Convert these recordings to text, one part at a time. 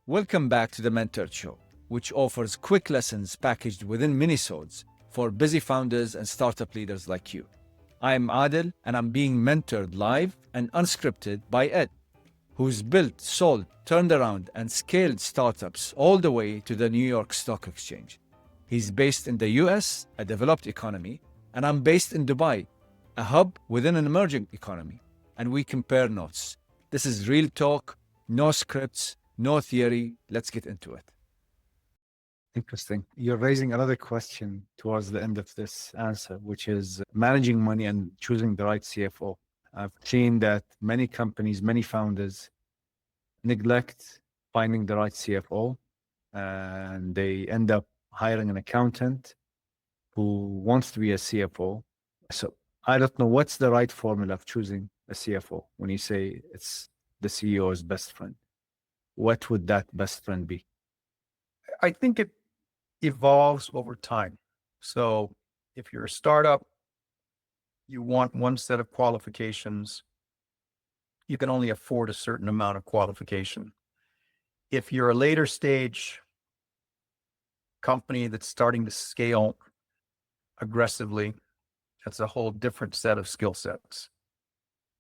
Welcome back to the Mentor Show, which offers quick lessons packaged within minisodes for busy founders and startup leaders like you. I'm Adel, and I'm being mentored live and unscripted by Ed, who's built, sold, turned around, and scaled startups all the way to the New York Stock Exchange. He's based in the US, a developed economy, and I'm based in Dubai, a hub within an emerging economy. And we compare notes. This is real talk, no scripts, no theory. Let's get into it. Interesting. You're raising another question towards the end of this answer, which is managing money and choosing the right CFO. I've seen that many companies, many founders neglect finding the right CFO, and they end up hiring an accountant who wants to be a CFO. So I don't know what's the right formula of choosing a CFO when you say it's the CEO's best friend. What would that best friend be? I think it evolves over time. So if you're a startup, you want one set of qualifications. You can only afford a certain amount of qualification. If you're a later stage company that's starting to scale aggressively, that's a whole different set of skill sets.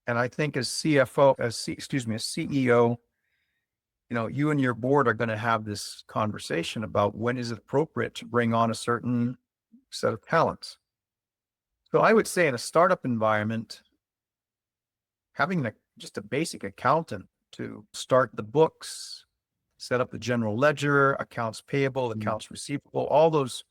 And I think as CFO, as CEO, you and your board are going to have this conversation about when is it appropriate to bring on a certain set of talents. So I would say in a startup environment, having just a basic accountant to start the books, set up the general ledger, accounts payable, accounts receivable, all those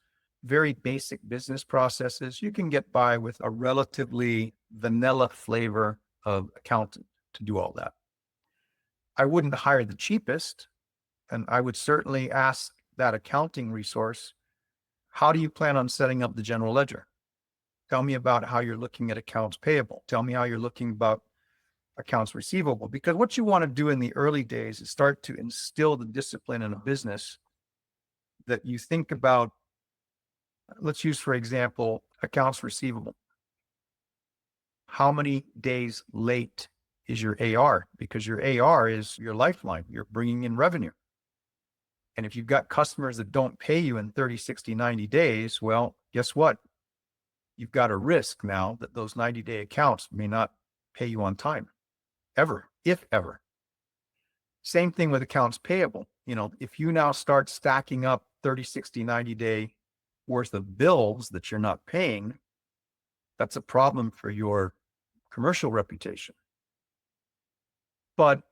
very basic business processes, you can get by with a relatively vanilla flavor of accountant to do all that. I wouldn't hire the cheapest, and I would certainly ask that accounting resource, how do you plan on setting up the general ledger? Tell me about how you're looking at accounts payable. Tell me how you're looking about accounts receivable. Because what you want to do in the early days is start to instill the discipline in a business that you think about. Let's use, for example, accounts receivable. How many days late is your AR? Because your AR is your lifeline. You're bringing in revenue. And if you've got customers that don't pay you in 30, 60, 90 days, well, guess what? You've got a risk now that those 90-day accounts may not pay you on time, ever, if ever. Same thing with accounts payable. If you now start stacking up 30, 60, 90-day worth of bills that you're not paying, that's a problem for your commercial reputation. But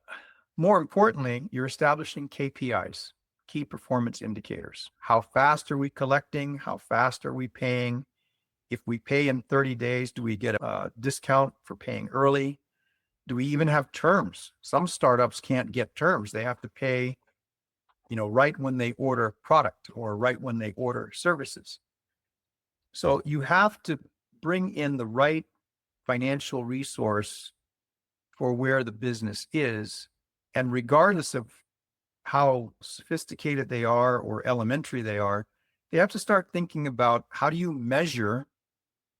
more importantly, you're establishing KPIs, key performance indicators. How fast are we collecting? How fast are we paying? If we pay in 30 days, do we get a discount for paying early? Do we even have terms? Some startups can't get terms. They have to pay, right when they order product or right when they order services. So you have to bring in the right financial resource for where the business is. And regardless of how sophisticated they are or elementary they are, they have to start thinking about how do you measure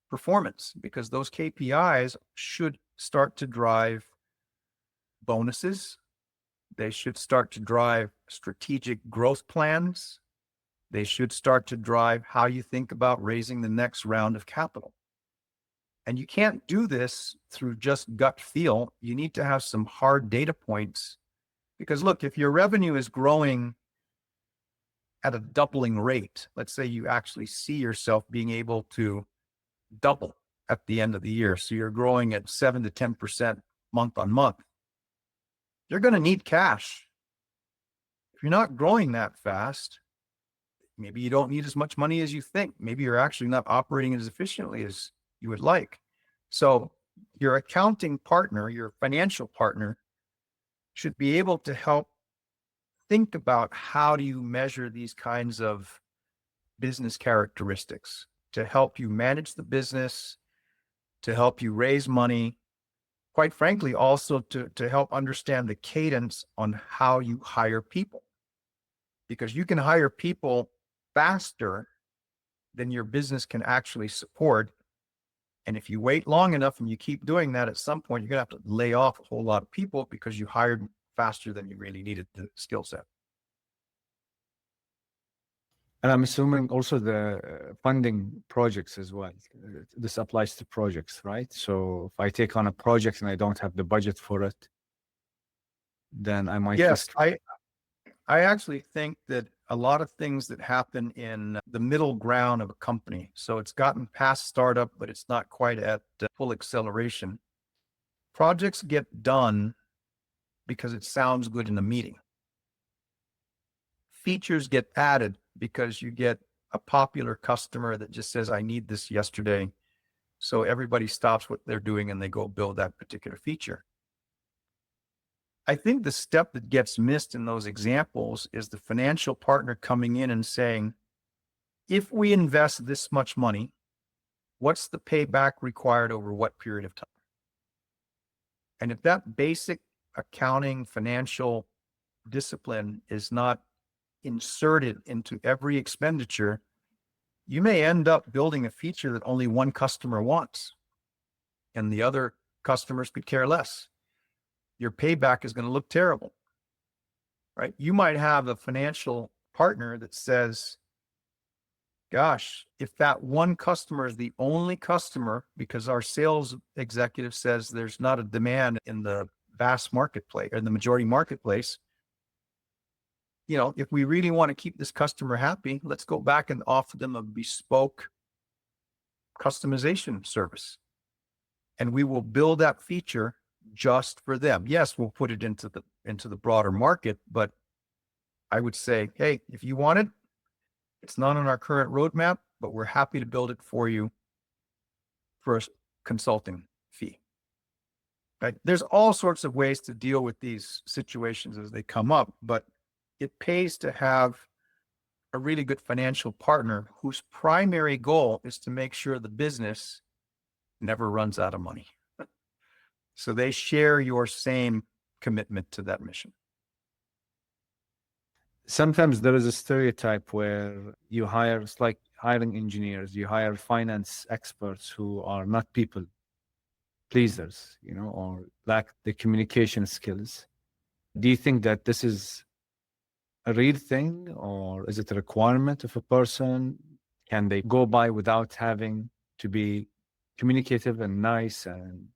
performance, because those KPIs should start to drive bonuses. They should start to drive strategic growth plans. They should start to drive how you think about raising the next round of capital. And you can't do this through just gut feel. You need to have some hard data points, because look, if your revenue is growing at a doubling rate, let's say you actually see yourself being able to double at the end of the year. So you're growing at 7 to 10% month on month. You're going to need cash. If you're not growing that fast, maybe you don't need as much money as you think. Maybe you're actually not operating as efficiently as you would like. So your accounting partner, your financial partner, should be able to help think about how do you measure these kinds of business characteristics to help you manage the business, to help you raise money, quite frankly, also to help understand the cadence on how you hire people. Because you can hire people faster than your business can actually support. And if you wait long enough and you keep doing that, at some point, you're going to have to lay off a whole lot of people because you hired faster than you really needed the skill set. And I'm assuming also the funding projects as well. This applies to projects, right? So if I take on a project and I don't have the budget for it, then I might Yes, risk. I actually think that a lot of things that happen in the middle ground of a company, so it's gotten past startup, but it's not quite at full acceleration. Projects get done because it sounds good in a meeting. Features get added because you get a popular customer that just says, I need this yesterday. So everybody stops what they're doing and they go build that particular feature. I think the step that gets missed in those examples is the financial partner coming in and saying, if we invest this much money, what's the payback required over what period of time? And if that basic accounting financial discipline is not inserted into every expenditure, you may end up building a feature that only one customer wants and the other customers could care less. Your payback is going to look terrible, right? You might have a financial partner that says, gosh, if that one customer is the only customer, because our sales executive says there's not a demand in the vast marketplace or the majority marketplace, you know, if we really want to keep this customer happy, let's go back and offer them a bespoke customization service. And we will build that feature just for them. Yes, we'll put it into the broader market, but I would say, hey, if you want it, it's not on our current roadmap, but we're happy to build it for you for a consulting fee. Right? There's all sorts of ways to deal with these situations as they come up, but it pays to have a really good financial partner whose primary goal is to make sure the business never runs out of money. So they share your same commitment to that mission. Sometimes there is a stereotype where you hire, it's like hiring engineers, you hire finance experts who are not people pleasers, you know, or lack the communication skills. Do you think that this is a real thing, or is it a requirement of a person? Can they go by without having to be communicative and nice and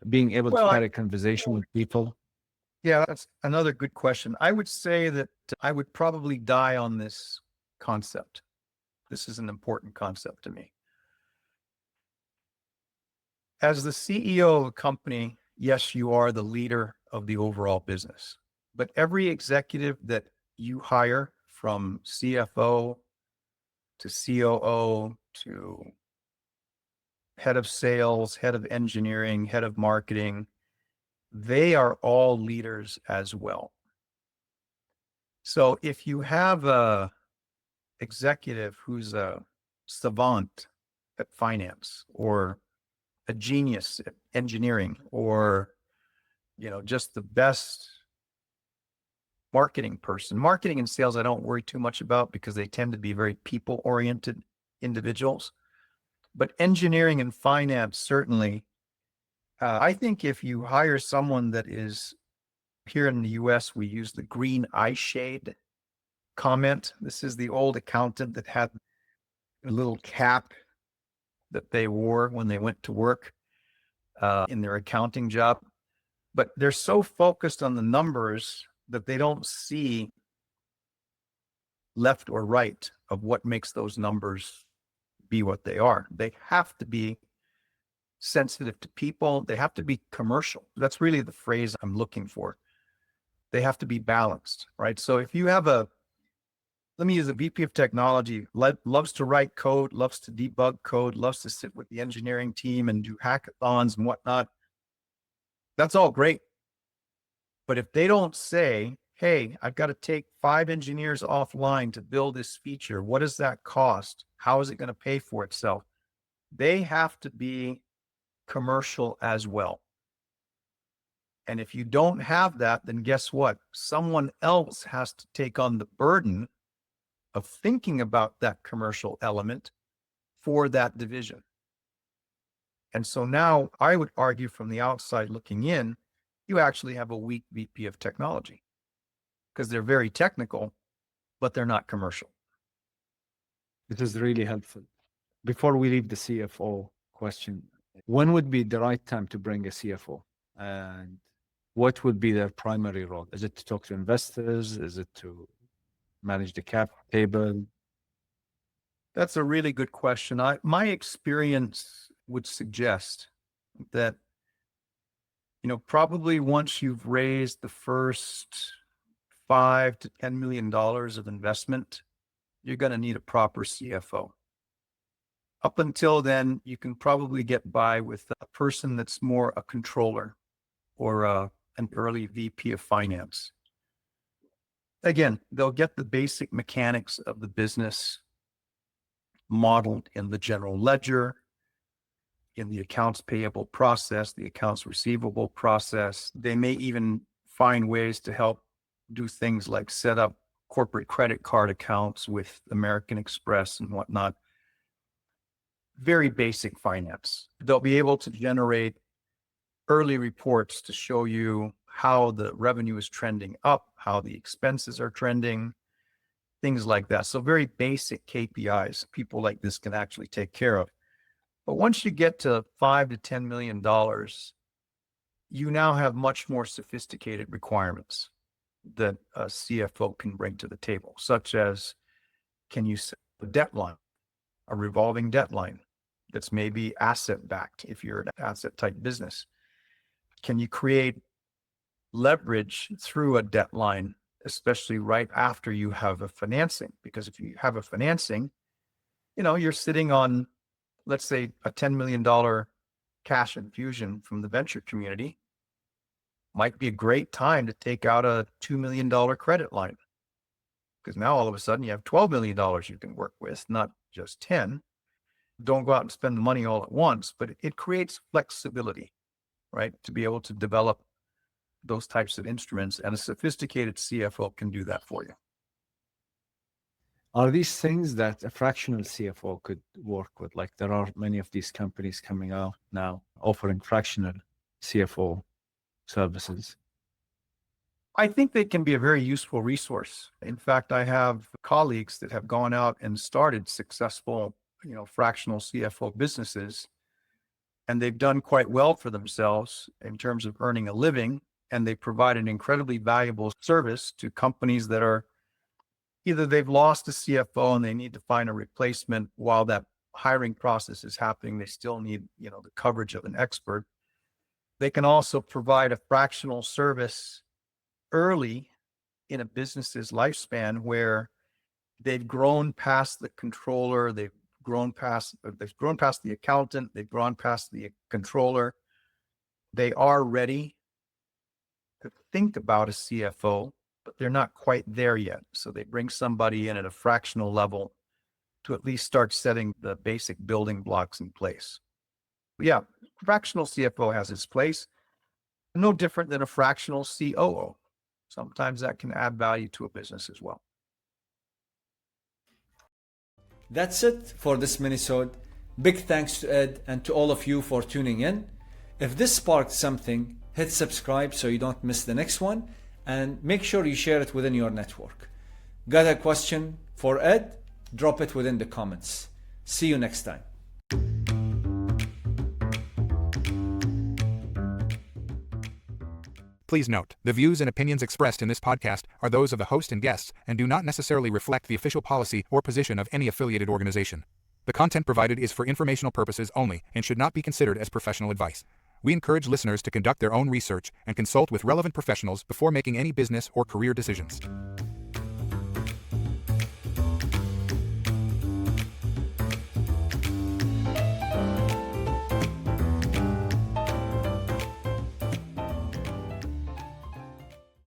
being able to carry a conversation with people? Yeah, that's another good question. I would say that I would probably die on this concept. This is an important concept to me. As the CEO of a company, yes, you are the leader of the overall business, but every executive that you hire, from CFO to COO to head of sales, head of engineering, head of marketing, they are all leaders as well. So if you have a executive who's a savant at finance, or a genius at engineering, or, you know, just the best marketing person. Marketing and sales, I don't worry too much about because they tend to be very people-oriented individuals. But engineering and finance, certainly, I think if you hire someone that is, here in the US, we use the green eye shade comment. This is the old accountant that had a little cap that they wore when they went to work in their accounting job. But they're so focused on the numbers that they don't see left or right of what makes those numbers be what they are. They have to be sensitive to people. They have to be commercial. That's really the phrase I'm looking for. They have to be balanced, right? So if you have let me use a VP of technology, loves to write code, loves to debug code, loves to sit with the engineering team and do hackathons and whatnot, that's all great. But if they don't say, hey, I've got to take 5 engineers offline to build this feature, what does that cost? How is it going to pay for itself? They have to be commercial as well. And if you don't have that, then guess what? Someone else has to take on the burden of thinking about that commercial element for that division. And so now I would argue, from the outside looking in, you actually have a weak VP of technology because they're very technical, but they're not commercial. This is really helpful. Before we leave the CFO question, when would be the right time to bring a CFO? And what would be their primary role? Is it to talk to investors? Is it to manage the cap table? That's a really good question. My experience would suggest that, probably once you've raised the first $5 to $10 million of investment, you're going to need a proper CFO. Up until then, you can probably get by with a person that's more a controller or an early VP of finance. Again, they'll get the basic mechanics of the business modeled in the general ledger, in the accounts payable process, the accounts receivable process. They may even find ways to help do things like set up corporate credit card accounts with American Express and whatnot. Very basic finance. They'll be able to generate early reports to show you how the revenue is trending up, how the expenses are trending, things like that. So very basic KPIs people like this can actually take care of. But once you get to $5 to $10 million, you now have much more sophisticated requirements that a CFO can bring to the table, such as, can you set a debt line, a revolving debt line that's maybe asset backed if you're an asset type business? Can you create leverage through a debt line, especially right after you have a financing? Because if you have a financing, you're sitting on, let's say, a $10 million cash infusion from the venture community. Might be a great time to take out a $2 million credit line, because now all of a sudden you have $12 million you can work with, not just 10. Don't go out and spend the money all at once, but it creates flexibility, right? To be able to develop those types of instruments, and a sophisticated CFO can do that for you. Are these things that a fractional CFO could work with? Like, there are many of these companies coming out now offering fractional CFO services. I think they can be a very useful resource. In fact, I have colleagues that have gone out and started successful, fractional CFO businesses, and they've done quite well for themselves in terms of earning a living, and they provide an incredibly valuable service to companies that are either they've lost a CFO and they need to find a replacement while that hiring process is happening. They still need, the coverage of an expert. They can also provide a fractional service early in a business's lifespan where they've grown past the controller, they've grown past the accountant, they've grown past the controller. They are ready to think about a CFO, but they're not quite there yet. So they bring somebody in at a fractional level to at least start setting the basic building blocks in place. Yeah, fractional CFO has its place. No different than a fractional COO. Sometimes that can add value to a business as well. That's it for this Minisode. Big thanks to Ed and to all of you for tuning in. If this sparked something, hit subscribe so you don't miss the next one, and make sure you share it within your network. Got a question for Ed? Drop it within the comments. See you next time. Please note, the views and opinions expressed in this podcast are those of the host and guests and do not necessarily reflect the official policy or position of any affiliated organization. The content provided is for informational purposes only and should not be considered as professional advice. We encourage listeners to conduct their own research and consult with relevant professionals before making any business or career decisions.